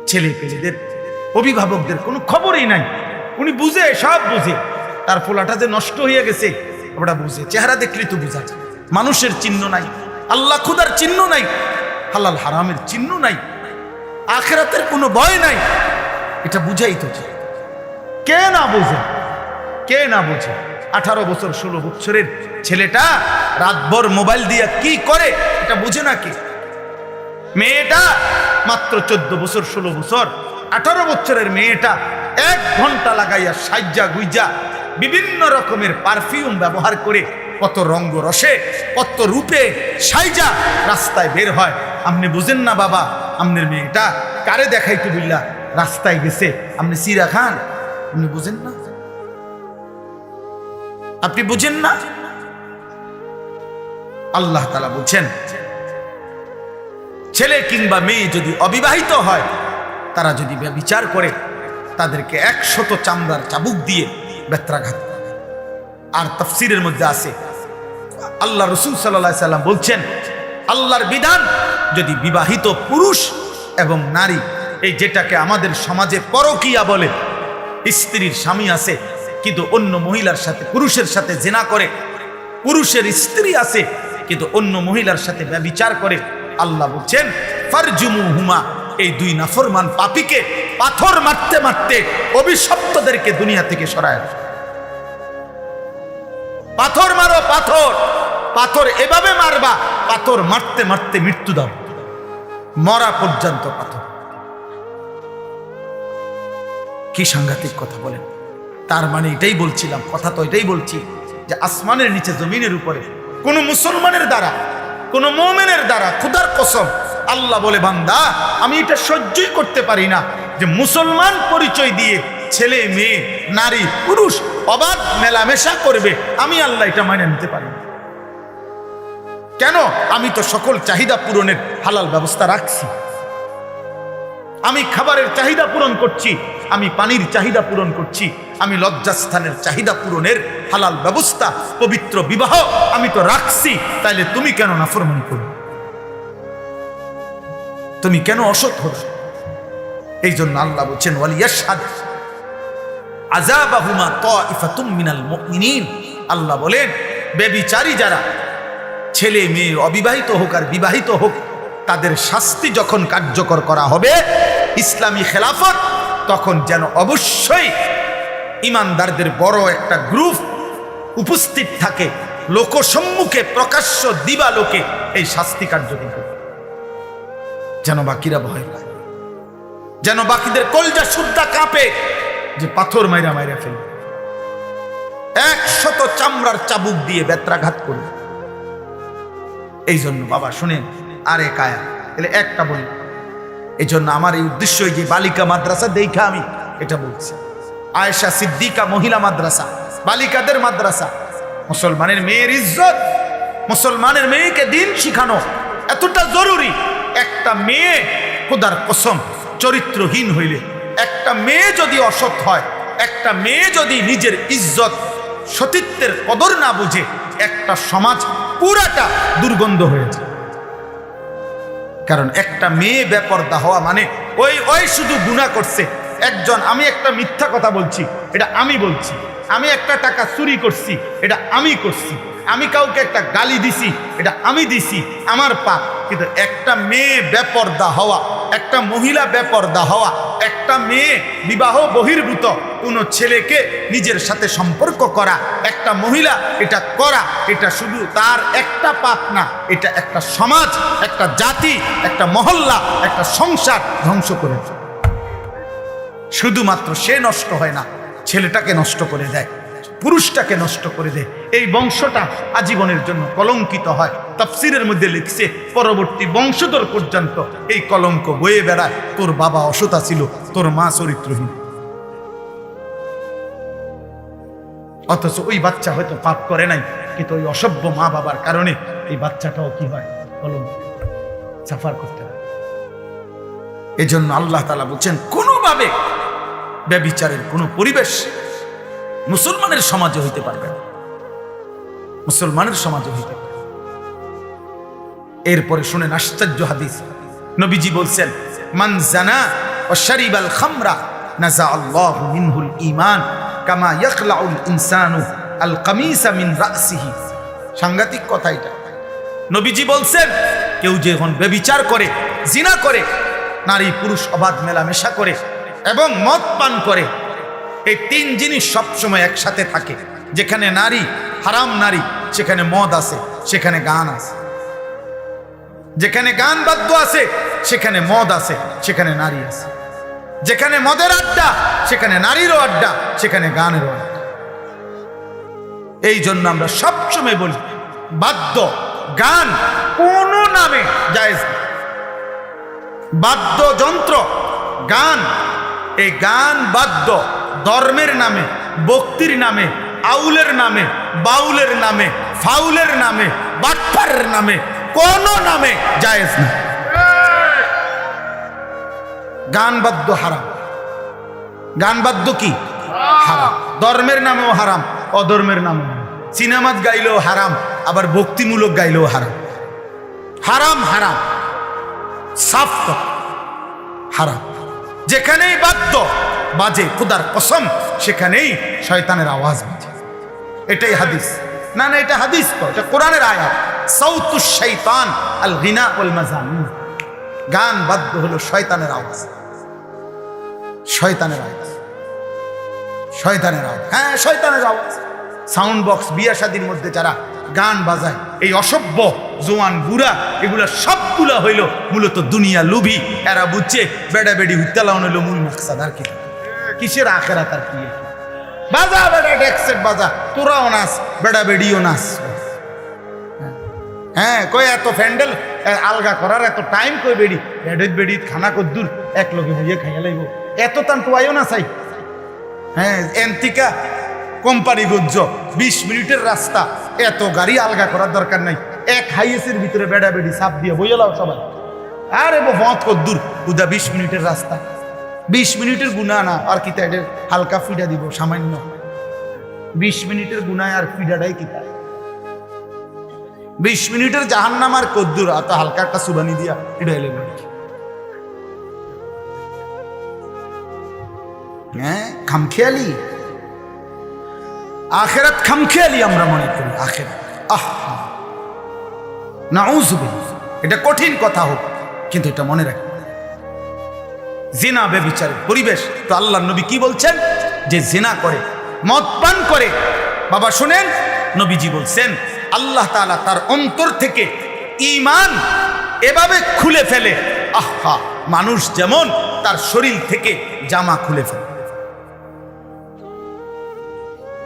ছেলে পেলেদের অভিভাবকদের কোনো খবরই নাই। উনি বুঝে, সব বুঝে, তার পোলাটা যে নষ্ট হয়ে গেছে ওটা বুঝে। চেহারা দেখলে তো বুঝা যায়। মানুষের চিহ্ন নাই, আল্লাহ খুদার চিহ্ন নাই, হালাল হারামের চিহ্ন নাই, আখিরাতের কোনো ভয় নাই। এটা বুঝাই তো যায়। কে না বোঝে, কে না বোঝে? 18 বছর 16 বছরের ছেলেটা রাতভর মোবাইল দিয়ে কি করে এটা বুঝে না কি? মেয়েটা মাত্র 14 বছর 16 বছর, 18 বছরের মেয়েটা 1 ঘন্টা লাগাইয়া সাজ্জা গুইজা বিভিন্ন রকমের পারফিউম ব্যবহার করে কত রঙ্গ রসে কত রূপে সাইজা রাস্তায় বের হয়। আপনি বুঝেন না বাবা, আপনার মেয়েটা কারে দেখাইতে বিল্লা রাস্তায় গেছে, আপনি সিরা খান, আপনি বুঝেন না? আপনি বুঝেন না? আল্লাহ তাআলা বলছেন, ছেলে কিংবা মেয়ে যদি অবিবাহিত হয়, তারা যদি ব্যভিচার করে, তাদেরকে 100 চামড়ার চাবুক দিয়ে বেত্রাঘাত। আর তাফসীরের মধ্যে আছে, আল্লাহ রাসূল সাল্লাল্লাহু আলাইহি সাল্লাম বলছেন, আল্লাহর বিধান যদি বিবাহিত পুরুষ এবং নারী, এই যেটাকে আমাদের সমাজে পরকীয়া বলে, স্ত্রীর স্বামী আছে কিন্তু অন্য মহিলার সাথে, পুরুষের সাথে জিনা করে, পুরুষের স্ত্রী আছে কিন্তু অন্য মহিলার সাথে ব্যভিচার করে, আল্লাহ বলছেন ফারজুমুহুমা, এই 2 নাফরমান পাপীকে পাথর মারতে মারতে অভিশপ্তদেরকে দুনিয়া থেকে সরায়। পাথর মারো, পাথর, পাথর এভাবে মারবা, পাথর মারতে মারতে মৃত্যু দাও, মরা পর্যন্ত পাথর। কি সাংঘাতিক কথা বলেন! তার মানে এটাই বলছিলাম, কথা তো এটাই বলছি যে আসমানের নিচে জমিনের উপরে কোন মুসলমানের দ্বারা, কোন মুমিনের দ্বারা, খোদার কসম আল্লাহ বলে, বান্দা আমি এটা সহ্যই করতে পারি না যে মুসলমান পরিচয় দিয়ে ছেলে মেয়ে নারী পুরুষ অবাধ মেলামেশা করবে। আমি আল্লাহ এটা মেনে নিতে পারি না। কেন? আমি তো সকল চাহিদা পূরণের হালাল ব্যবস্থা রাখছি। আমি খাবারের চাহিদা পূরণ করছি, আমি পানির চাহিদা পূরণ করছি, আমি লজ্জাস্থানের চাহিদা পূরণের হালাল ব্যবস্থা, পবিত্র বিবাহ আমি তো রাখছি। তাইলে তুমি কেন নাফরমানি করো? তুমি কেন অসৎ হবে? এই জন্য আল্লাহ বলছেন, ওয়ালিয়াশহাদ আযাবাহুমা তাইফাতুম মিনাল মুমিনিন। আল্লাহ বলেন, ব্যভিচারী যারা, ছেলে মেয়ে অবিবাহিত হোক আর বিবাহিত হোক, তাদের শাস্তি যখন কার্যকর করা হবে ইসলামী খেলাফত, তখন যেন অবশ্যই ইমানদারদের বড় একটা গ্রুপ উপস্থিত থাকে, লোকসম্মুখে প্রকাশ্য দিবালোকে এই শাস্তি কার্যকর হবে, যেন বাকিরা ভয় পায়, যেন বাকিদের কলজা শুদ্ধা কাঁপে যে পাথর মাইরা মাইরা ফেলবে, 100 চামড়ার চাবুক দিয়ে বেত্রাঘাত করবে। এই জন্য বাবা শুনেন, আরে কায়া তাহলে একটা বলি, এই জন্য আমার এই উদ্দেশ্য, যে বালিকা মাদ্রাসা দেখা আমি এটা বলছি, আয়েশা সিদ্দিকা মহিলা মাদ্রাসা, বালিকাদের মাদ্রাসা, মুসলমানের মেয়ের ইজ্জত, মুসলমানের মেয়েকে দিন শিখানো এতটা জরুরি। একটা মেয়ে খোদার কসম চরিত্রহীন হইলে, একটা মেয়ে যদি অসৎ হয়, একটা মেয়ে যদি নিজের ইজ্জত সতীত্বের কদর না বুঝে, একটা সমাজ পুরাটা দুর্গন্ধ হয়ে যায়। কারণ একটা মেয়ে বেপরদা হওয়া মানে ওই শুধু গুনাহ করছে একজন, আমি একটা মিথ্যা কথা বলছি, এটা আমি বলছি, আমি একটা টাকা চুরি করছি, এটা আমি করছি, আমি কাউকে একটা গালি দিছি, এটা আমি দিছি, আমার পাপ। কিন্তু একটা মেয়ে বেপরদা হওয়া, একটা মহিলা বেপরদা হওয়া, একটা মেয়ে বিবাহ বহির্ভূত কোনো ছেলেকে নিজের সাথে সম্পর্ক করা, একটা মহিলা এটা করা, এটা শুধু তার একটা পাপ না, এটা একটা সমাজ, একটা জাতি, একটা মহল্লা, একটা সংসার ধ্বংস করেছে। শুধুমাত্র সে নষ্ট হয় না, ছেলেটাকে নষ্ট করে দেয়, পুরুষটাকে নষ্ট করে দেয়, এই বংশটা আজীবনের জন্য কলঙ্কিত হয়। তাফসীরের মধ্যে লিখছে, পরবর্তী বংশধর পর্যন্ত এই কলঙ্ক বয়ে বেড়ায়, তোর বাবা অসৎ ছিল, তোর মা চরিত্রহীন। অথচ ওই বাচ্চা হয়তো পাপ করে নাই, কিন্তু ওই অসভ্য মা বাবার কারণে এই বাচ্চাটাও কি হয়, কলঙ্ক সাফার করতে হয়। এই জন্য আল্লাহ তাআলা বলছেন, কোনোভাবে ব্যভিচারের কোনো পরিবেশ মুসলমানের সমাজে হইতে পারবে না, মুসলমানের সমাজে হইতে পারবে। এরপরে শুনেন আশ্চর্য হাদিস, নবীজি বলছেন, মান জানা ওয়া শারিবাল খামরা নাযা আল্লাহু মিনহুল ঈমান কামা ইয়াখলাউল ইনসানু আল কামিসা মিন রাসিহি। সাংঘাতিক কথা এটা। নবীজি বলছেন কেউ যখন ব্যভিচার করে, জিনা করে, নারী পুরুষ অবাধ মেলামেশা করে এবং মদ পান করে, এই তিন জিনিস সবসময় একসাথে থাকে। যেখানে নারী, হারাম নারী, সেখানে মদ আছে, সেখানে গান আছে। যেখানে গান বাদ্য আছে সেখানে মদ আছে, সেখানে নারী আছে। যেখানে মদের আড্ডা সেখানে নারীরও আড্ডা, সেখানে গানেরও আড্ডা। এই জন্য আমরা সবসময় বলি বাদ্য গান কোন নামে জায়েজ না। বাদ্যযন্ত্র গান, এই গান বাদ্য ধর্মের নামে, ভক্তির নামে, আউলের নামে, বাউলের নামে, ফাউলের নামে, বাটপারের নামে, কোন নামে জায়েজ না। গান বাদ্য হারাম। গান বাদ্য কি? হারাম। ধর্মের নামেও হারাম, অধর্মের নামেও। সিনেমাত গাইলেও হারাম, আবার ভক্তিমূলক গাইলেও হারাম। হারাম হারাম সাফ হারাম। যেখানেই বাদ্য বাজে খোদার কসম সেখানেই শয়তানের আওয়াজ বাজে। এটাই হাদিস। না না, এটা হাদিস তো, এটা কোরআনের আয়াত। সাউতুশ শাইতান আল গিনা ওয়াল মাজামিন। গান বাদ্য হলো শয়তানের আওয়াজ। শয়তানের আওয়াজ, শয়তানের আওয়াজ। হ্যাঁ, শয়তানের আওয়াজ। সাউন্ড বক্স, বিয়া শাদীর মধ্যে যারা গান বাজায়, এই অসভ্য জোয়ান বুড়া, এগুলা সবগুলা হইল মূলত দুনিয়া লুভি। এরা বুঝছে বেড়া বেড়ি হুত্তালাউন হইল মূল মাকসাদ। আর কি কিসের আখেরাত? আর কি বাজা বেড়া ডেক্সেট বাজা, তোরাও নাচ, বেড়া বেড়িও নাচ। হ্যাঁ, কই এত ফ্যান্ডেল আলগা করার এত টাইম কই? বেড়ি বেড়িত বেড়িত খানা কদ্দুর এক লগে বুঝিয়ে খাইয়া লাগব, এত তান টোয়াইও না চাই। হ্যাঁ, এন্তিকা কোম্পানি গুজ্জ 20 মিনিটের রাস্তা, এত গাড়ি আলগা করার দরকার নাই। এক হাইয়েসের ভিতরে বেড়া বেড়ি সাপ দিয়ে বইলাও সবাই। আরে বত কদ্দুর উদা 20 মিনিটের রাস্তা, 20 মিনিটের গুণা না। আর কি তাই হালকা ফিডা দিব সামান্য। 20 মিনিটের গুণায় আর ফিডাটাই কি তাই? 20 মিনিটের জাহান্নাম আর কদ্দুর, এত হালকা একটা সুবানি দিয়া ফিডাই লেবে। হ্যাঁ, খামখেয়ালি আখেরাত, খামখেয়ালি আমরা মনে করি আখেরাত। আহা নাউযুবিল্লাহ, এটা কঠিন কথা হোক, কিন্তু এটা মনে রাখি। জিনা ব্যভিচারের পরিবেশ তো আল্লাহর নবী কি বলছেন? যে জিনা করে, মদ পান করে, বাবা শুনেন, নবীজি বলছেন আল্লাহ তাআলা তার অন্তর থেকে ঈমান এভাবে খুলে ফেলে, আহা মানুষ যেমন তার শরীর থেকে জামা খুলে ফেলে।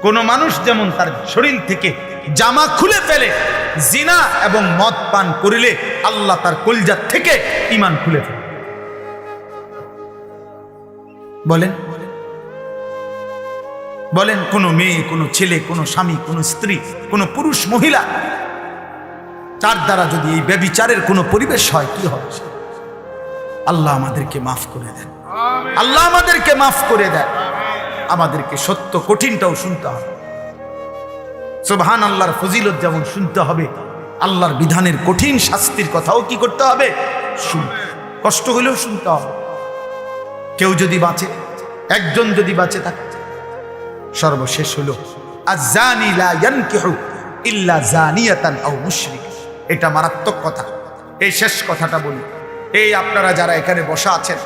কোন মানুষ যেমন তার শরীর থেকে জামা খুলে ফেলে, জিনা এবং মদ পান করিলে আল্লাহ তার কলিজা থেকে ঈমান খুলে ফেলে। বলেন বলেন, কোন মেয়ে, কোন ছেলে, কোন স্বামী, কোন স্ত্রী, কোন পুরুষ মহিলা, তার দ্বারা যদি এই ব্যভিচারের কোন পরিবেশ হয়, কি হবে? আল্লাহ আমাদেরকে মাফ করে দেন, আল্লাহ আমাদেরকে মাফ করে দেন। আমাদেরকে সত্য কঠিনটাও শুনতে হবে। সুবহান আল্লাহর ফজিলত যেমন শুনতে হবে, আল্লাহর বিধানের কঠিন শাস্তির কথাও কি করতে হবে? কষ্ট হলেও শুনতে হবে। কেউ যদি বাঁচে, একজন যদি বাঁচে থাকে, সর্বশেষ হলো আয-যানি লা ইয়ানকিহু ইল্লা যানিয়াতান আও মুশরিক। এটা মারাত্মক কথা। এই শেষ কথাটা বলি, এই আপনারা যারা এখানে বসা আছেন,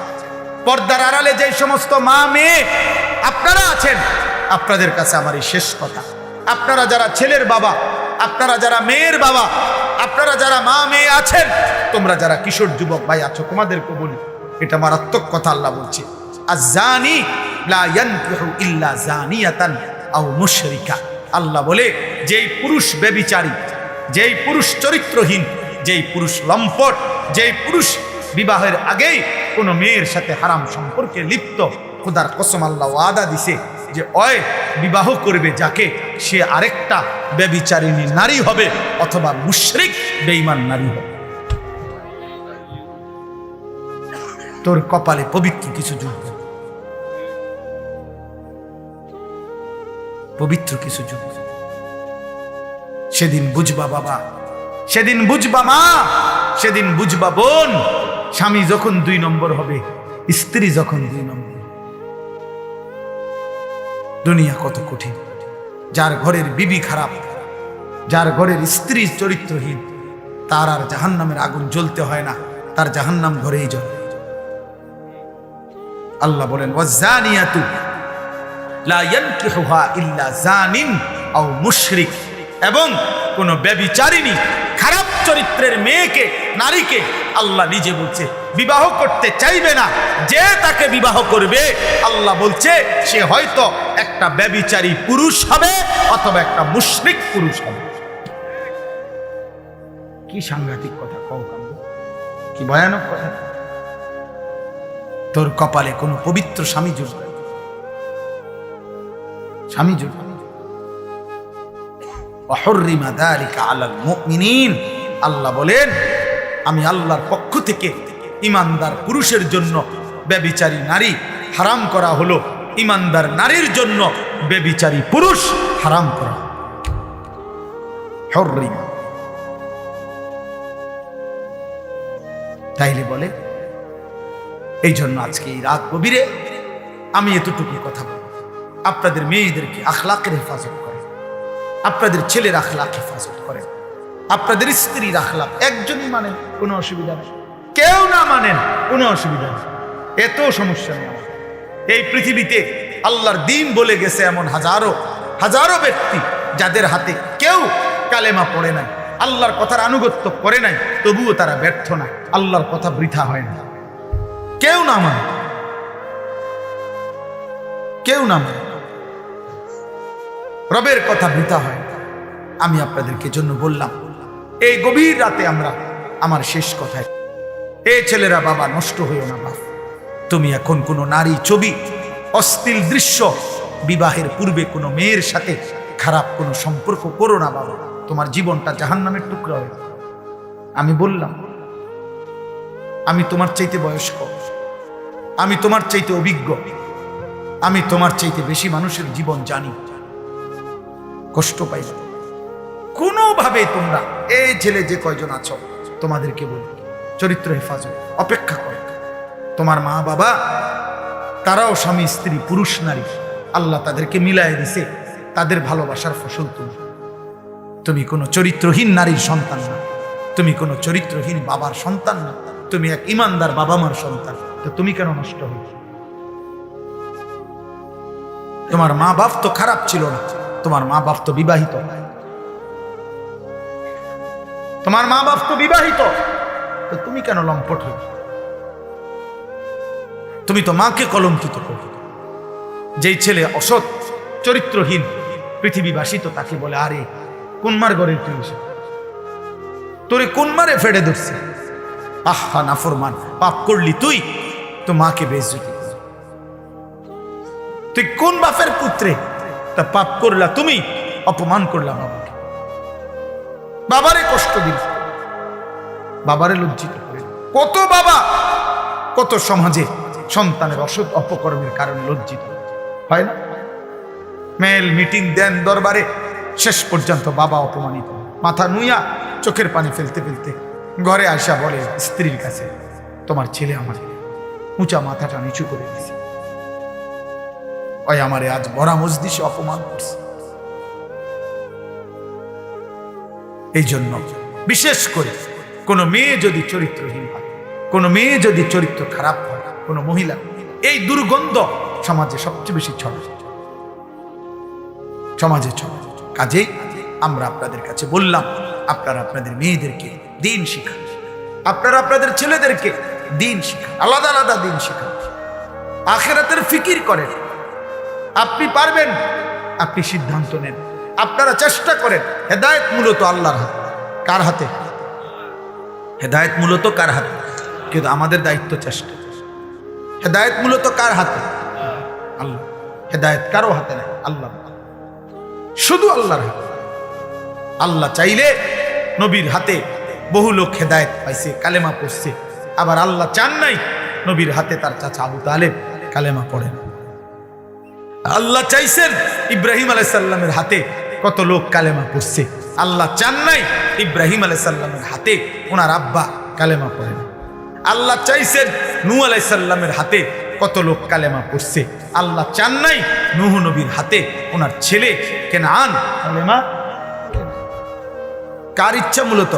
পর্দার আড়ালে যে সমস্ত মা মেয়ে আপনারা আছেন, আপনাদের কাছে আমার এই শেষ কথা। আপনারা যারা ছেলের বাবা, আপনারা যারা মেয়ের বাবা, আপনারা যারা মা মেয়ে আছেন, তোমরা যারা কিশোর যুবক ভাই আছো, তোমাদেরকে বলি, এটা মারাত্মক কথা। আল্লাহ বলছে আয-যানি লা ইয়ানকিহু ইল্লা যানিয়াতান আও মুশরিকা। আল্লাহ বলে যেই পুরুষ ব্যভিচারী, যেই পুরুষ চরিত্রহীন, যেই পুরুষ লম্পট, যেই পুরুষ বিবাহের আগেই কোনো মেয়ের সাথে হারাম সম্পর্কে লিপ্ত, খোদার কসম আল্লাহ ওয়াদা দিছে যে ওই বিবাহ করবে যাকে, সে আরেকটা ব্যভিচারিণী নারী হবে অথবা মুশরিক বেঈমান নারী হবে। তোর কপালে পবিত্র কিছু জুটবে, পবিত্র কিছু জুটবে। সেদিন বুঝবা বাবা, সেদিন বুঝবা মা, সেদিন বুঝবা বোন। স্বামী যখন 2 নম্বর হবে, স্ত্রী যখন 2 নম্বর। দুনিয়া কত কঠিন। যার ঘরের বিবি খারাপ, যার ঘরের স্ত্রী চরিত্রহীন, তার আর জাহান্নামের আগুন জ্বলতে হয় না, তার জাহান্নাম ঘরেই জ্বলে। আল্লাহ বলেন ওয়াজানিয়াতু লা ইয়ানকিহুহা ইল্লা জানিন আও মুশরিক, এবং কোন ব্যভিচারিণী খারাপ চরিত্রের মেয়েকে, নারীকে আল্লাহ নিজে বলছে বিবাহ করতে চাইবে না। যে তাকে বিবাহ করবে আল্লাহ বলছে সে হয়তো একটা ব্যভিচারী পুরুষ হবে অথবা একটা মুশরিক পুরুষ হবে। কি সাংঘাতিক কথা, কি ভয়ানক কথা। তোর কপালে কোনো পবিত্র স্বামী জুটবে, স্বামী জুটবে। ওয়াহুররিমা যালিকা আলাল মুমিনিন, আল্লাহ বলেন আমি আল্লাহর পক্ষ থেকে ঈমানদার পুরুষের জন্য ব্যভিচারী নারী হারাম করা হলো, ঈমানদার নারীর জন্য ব্যভিচারী পুরুষ হারাম করা। হুররিমা, তাইলে বলে এই জন্য আজকে এই রাত গভীরে আমি এতটুকু কথা বলব, আপনাদের মেয়েদেরকে আখলাকের হেফাজত করে, আপনাদের ছেলের আখলাক হেফাজত করে, আপনাদের স্ত্রীর আখলাক। একজনই মানেন কোনো অসুবিধা নেই, কেউ না মানেন কোনো অসুবিধা নেই, এত সমস্যা নেই। এই পৃথিবীতে আল্লাহর দ্বীন বলে গেছে এমন হাজারো হাজারো ব্যক্তি যাদের হাতে কেউ কালেমা পড়ে নাই, আল্লাহর কথার আনুগত্য করে নাই, তবুও তারা ব্যর্থ না, আল্লাহর কথা বৃথা হয় না। কেউ না মানে, কেউ না মানে, রবের কথা বৃথা হয় না। আমি আপনাদেরকে জন্য বললাম এই গভীর রাতে আমরা, আমার শেষ কথায়, এই ছেলেরা বাবা নষ্ট হইও না বাপ। তুমি এখন কোনো নারী ছবি, অশ্লীল দৃশ্য, বিবাহের পূর্বে কোনো মেয়ের সাথে খারাপ কোনো সম্পর্ক করো না বাবা, তোমার জীবনটা জাহান্নামের টুকরা হয়ে যাবে। আমি বললাম আমি তোমার চাইতে বয়স্ক, আমি তোমার চাইতে অভিজ্ঞ, আমি তোমার চাইতে বেশি মানুষের জীবন জানি। কষ্ট পাইবে কোনোভাবে তোমরা, এই ছেলে যে কয়জন আছো তোমাদেরকে বলি চরিত্র হেফাজত, অপেক্ষা করে। তোমার মা বাবা তারাও স্বামী স্ত্রী পুরুষ নারী, আল্লাহ তাদেরকে মিলাই দিছে, তাদের ভালোবাসার ফসল তুমি। তুমি কোনো চরিত্রহীন নারীর সন্তান না, তুমি কোনো চরিত্রহীন বাবার সন্তান না, তুমি এক ইমানদার বাবা মার সন্তান। তো তুমি কেন নষ্ট হই? তোমার মা বাপ তো খারাপ ছিল না, তোমার মা বাপ তো বিবাহিত, তোমার মা বাপ তো বিবাহিত, তো তুমি কেন লম্পট হই? তুমি তো মাকে কলঙ্কিত করো। যেই ছেলে অসৎ চরিত্রহীন, পৃথিবীবাসী তো তাকে বলে আরে কোন মার ঘরের তুই, তোরে কোন মারে ফেড়ে ধরছে, আহা নাফরমান, পাপ করলি তুই, তো মাকে বেইজ্জতি করলি। তুই কোন বাপের পুত্রে, তা পাপ করলা তুমি, অপমান করলা বাবাকে, বাবারে কষ্ট দিল, বাবারে লজ্জিত করে। কত বাবা, কত সমাজে সন্তানের অসৎ অপকর্মের কারণে লজ্জিত হয় না? মেল মিটিং দেন দরবারে, শেষ পর্যন্ত বাবা অপমানিত, মাথা নুইয়া চোখের পানি ফেলতে ফেলতে ঘরে আসা বলে স্ত্রীর কাছে, তোমার ছেলে আমার উঁচা মাথাটা নিচু করে দিয়েছে, ওই আমারে আজ বড়া মজলিসে অপমান করছে। এই জন্য বিশেষ করে কোনো মেয়ে যদি চরিত্রহীন হয়, কোনো মেয়ে যদি চরিত্র খারাপ হয়, কোনো মহিলা, এই দুর্গন্ধ সমাজে সবচেয়ে বেশি ছড়ায়, সমাজে ছড়ায়। কাজেই আমরা আপনাদের কাছে বললাম, আপনারা আপনাদের মেয়েদেরকে দিন শিখান, আপনারা আপনাদের ছেলেদেরকে দিন শিখান, আলাদা আলাদা দিন শিখান, আখিরাতের ফিকির করেন। আপনি পারবেন, আপনি সিদ্ধান্ত নেন, আপনারা চেষ্টা করেন। হেদায়েত মূলত আল্লাহর হাতে। কার হাতে? হেদায়েত মূলত কার হাতে? কিন্তু আমাদের দায়িত্ব চেষ্টা। হেদায়েত মূলত কার হাতে? আল্লাহ। হেদায়েত কারো হাতে নাই, আল্লাহ, শুধু আল্লাহর হাতে। আল্লাহ চাইলে নবীর হাতে বহু লোক হেদায়েত পাইছে, কালেমা পড়ছে। আবার আল্লাহ চান নাই নবীর হাতে তার চাচা আবু তালেব কালেমা পড়েন। আল্লাহ চাইছেন ইব্রাহিম আলাইহিস সালামের হাতে কত লোক কালেমা পড়ছে। আল্লাহ চান নাই ইব্রাহিম আলাইহিস সালামের হাতে ওনার আব্বা কালেমা পড়েন। আল্লাহ চাইছেন নূহ আলাইহিস সালামের হাতে কত লোক কালেমা পড়ছে, আল্লাহ চান নাই নূহ নবীর হাতে ওনার ছেলে কেনান কালেমা। কার ইচ্ছা মূলত?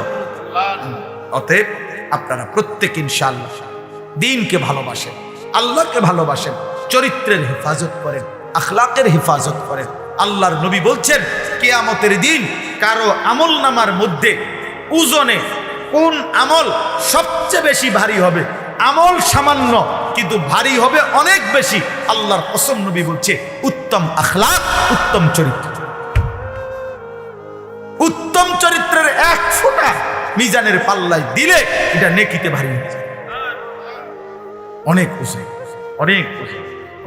অতএব আপনারা প্রত্যেক ইনশাআল্লাহ দ্বীনকে ভালোবাসেন, আল্লাহকে ভালোবাসেন, চরিত্রের হেফাজত করেন, আখলাকের হেফাজত করেন। আল্লাহর নবী বলছেন কিয়ামতের দিন কারো আমল নামার মধ্যে ওজনে কোন আমল সবচেয়ে বেশি ভারী হবে? আমল সামান্য কিন্তু ভারী হবে অনেক বেশি। আল্লাহর কসম, নবী বলছে উত্তম আখলাক, উত্তম চরিত্র। উত্তম চরিত্রের এক ফোঁটা মিজানের পাল্লায় দিলে এটা নেকিতে ভারী হয়ে যায়। অনেক খুশি, অনেক খুশি,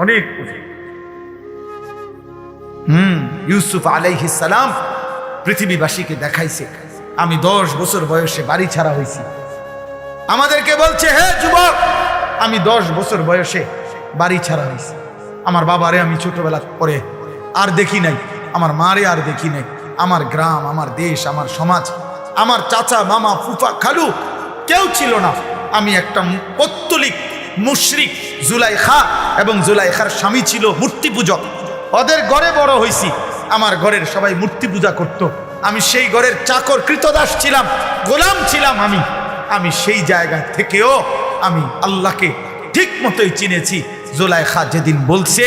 অনেক খুশি। ইউসুফ আলাইহিস সালাম পৃথিবীবাসীকে দেখাইছে আমি 10 বছর বয়সে বাড়ি ছাড়া হয়েছি। আমাদেরকে বলছে হে যুবক, আমি 10 বছর বয়সে বাড়ি ছাড়া হয়েছি। আমার বাবারে আমি ছোটবেলা পরে আর দেখি নাই, আমার মারে আর দেখি নাই। আমার গ্রাম, আমার দেশ, আমার সমাজ, আমার চাচা, মামা, ফুফা, খালু কেউ ছিল না। আমি একটা পৌত্তলিক মুশরিক জুলাইখা এবং জুলাইখার স্বামী ছিল মূর্তি পূজক। ওদের ঘরে বড় হয়েছি। আমার ঘরের সবাই মূর্তি পূজা করত। আমি সেই ঘরের চাকর কৃতদাস ছিলাম, গোলাম ছিলাম। আমি সেই জায়গা থেকেও আমি আল্লাহকে ঠিক মতোই চিনেছি। জুলাইখা যেদিন বলছে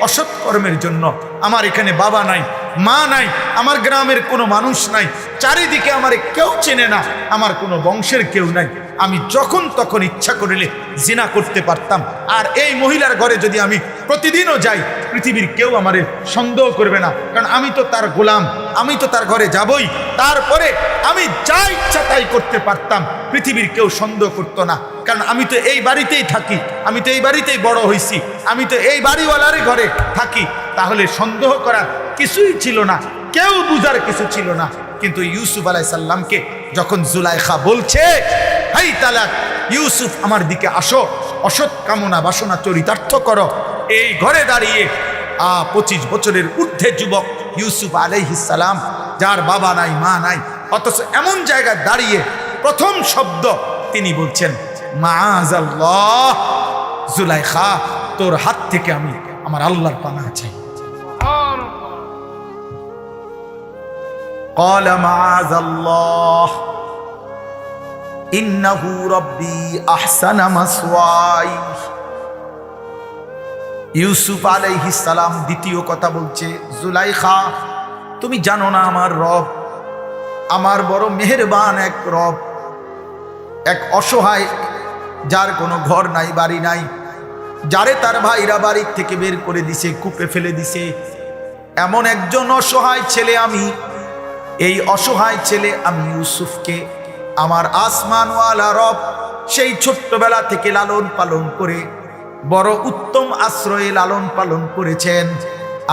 অসৎ কর্মের জন্য আমার এখানে বাবা নাই, মা নাই, আমার গ্রামের কোনো মানুষ নাই, চারিদিকে আমারে কেউ চেনে না, আমার কোনো বংশের কেউ নাই, আমি যখন তখন ইচ্ছা করিলে জিনা করতে পারতাম। আর এই মহিলার ঘরে যদি আমি প্রতিদিনও যাই, পৃথিবীর কেউ আমারে সন্দেহ করবে না, কারণ আমি তো তার গোলাম, আমি তো তার ঘরে যাবই। তারপরে আমি যা ইচ্ছা তাই করতে পারতাম, পৃথিবীর কেউ সন্দেহ করতো না, কারণ আমি তো এই বাড়িতেই থাকি, আমি তো এই বাড়িতেই বড় হয়েছি, আমি তো এই বাড়িওয়ালারই ঘরে থাকি। তাহলে সন্দেহ করার কিছুই ছিল না, কেউ বুঝার কিছু ছিল না। কিন্তু ইউসুফ আলাইহিস সালামকে যখন জুলাইখা বলছে হাই তালাক, ইউসুফ আমার দিকে আসো, অসৎ কামনা বাসনা চরিতার্থ করো, এই ঘরে দাঁড়িয়ে 25 বছরের ঊর্ধ্বে যুবক ইউসুফ আলাইহিস সালাম, যার বাবা নাই, মা নাই, অথচ এমন জায়গায় দাঁড়িয়ে প্রথম শব্দ তিনি বলছেন মাআযাল্লাহ, জুলাইখা তোর হাত থেকে আমি আমার আল্লাহর পানাহ চাই। قال معاذ الله إنه ربي أحسن مثواي। ইউসুফ আলাইহিস সালাম দ্বিতীয় কথা বলছে, জুলাইখা তুমি জানো না আমার রব আমার বড় মেহেরবান এক রব, এক অসহায় যার কোনো ঘর নাই, বাড়ি নাই, যারে তার ভাইরা বাড়ির থেকে বের করে দিছে, কূপে ফেলে দিছে, এমন একজন অসহায় ছেলে আমি। এই অসহায় ছেলে আমি ইউসুফকে আমার আসমানওয়ালা রব সেই ছোট্টবেলা থেকে লালন পালন করে বড় উত্তম আশ্রয়ে লালন পালন করেছেন।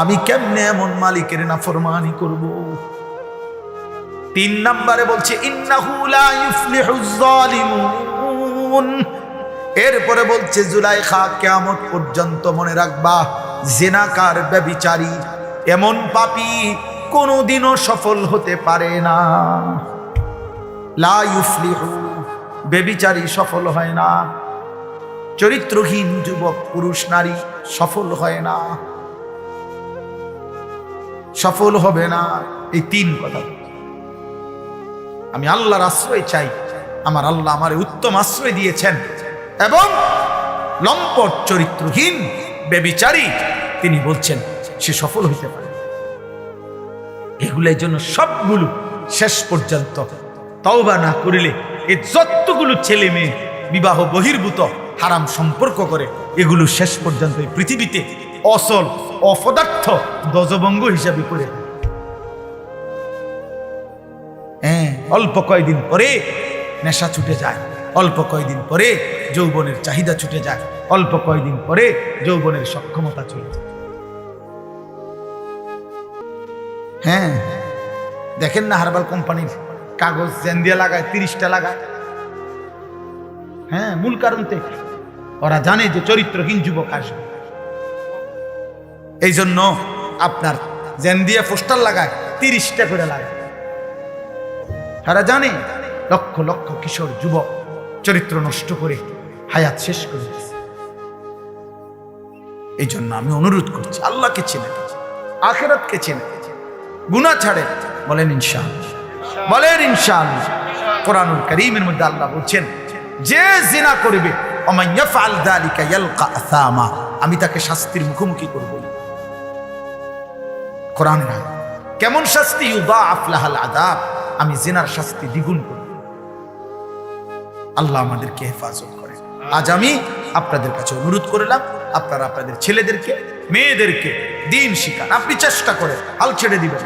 আমি কেমনে এমন মালিকের নাফরমানি করব? 3 নম্বরে বলছে ইন্নাহু লা ইউফলিহুজ জালিমুন। এরপরে বলছে জুলাইখা কিয়ামত পর্যন্ত মনে রাখবা, জিনাকার, ব্যভিচারী, এমন পাপী কোনোদিনও সফল হতে পারে না। লা ইউফলিহু, ব্যভিচারী সফল হয় না, চরিত্রহীন যুবক, পুরুষ, নারী সফল হয় না, সফল হবে না। এই 3 কথা। আমি আল্লাহর আশ্রয় চাই, আমার আল্লাহ আমারে উত্তম আশ্রয় দিয়েছেন, এবং লম্পট, চরিত্রহীন, ব্যভিচারী তিনি বলছেন সে সফল হইতে পারে। এগুলোর জন্য সবগুলো শেষ পর্যন্ত তওবা না করিলে এই যতগুলো ছেলে মেয়ে বিবাহ বহির্ভূত হারাম সম্পর্ক করে, এগুলো শেষ পর্যন্ত এই পৃথিবীতে অসল, অপদার্থ, দজবঙ্গ হিসাবে করে। অল্প কয়েকদিন পরে নেশা ছুটে যায়, অল্প কয়েকদিন পরে যৌবনের চাহিদা ছুটে যায়, অল্প কয়েকদিন পরে যৌবনের সক্ষমতা চলে যায়। হ্যাঁ, দেখেন না হার্বাল কোম্পানির কাগজ জেন দিয়ে লাগায়, 30টা লাগায়। হ্যাঁ, মূল কারণ থেকে ওরা জানে যে চরিত্রহীন যুবক আসবে, এই জন্য আপনার জেন দিয়ে পোস্টার লাগায়, 30টা করে লাগায়। তারা জানে লক্ষ লক্ষ কিশোর যুবক চরিত্র নষ্ট করে হায়াত শেষ করে দিয়েছে। এই জন্য আমি অনুরোধ করছি, আল্লাহকে চেনে, আখিরাতকে চেনে, গুনাহ ছাড়ে। বলেন ইনশাআল্লাহ, বলেন ইনশাআল্লাহ। কোরআনুল কারীমের মধ্যে আল্লাহ বলছেন, যে জিনা করবে ওমান ইয়াফআল যালিকা ইয়ালকা আসামা, আমি তাকে শাস্তির মুখোমুখি করব। কোরআনের আয়াত। কেমন শাস্তি? ইউদাআফ লাহাল আযাব, আমি জিনার শাস্তি দ্বিগুণ করব। আল্লাহ আমাদেরকে হেফাজত করে। আজ আমি আপনাদের কাছে অনুরোধ করলাম, আপনারা আপনাদের ছেলেদেরকে, মেয়েদেরকে দিন শিখান। আপনি চেষ্টা করেন, হাল ছেড়ে দিবেন।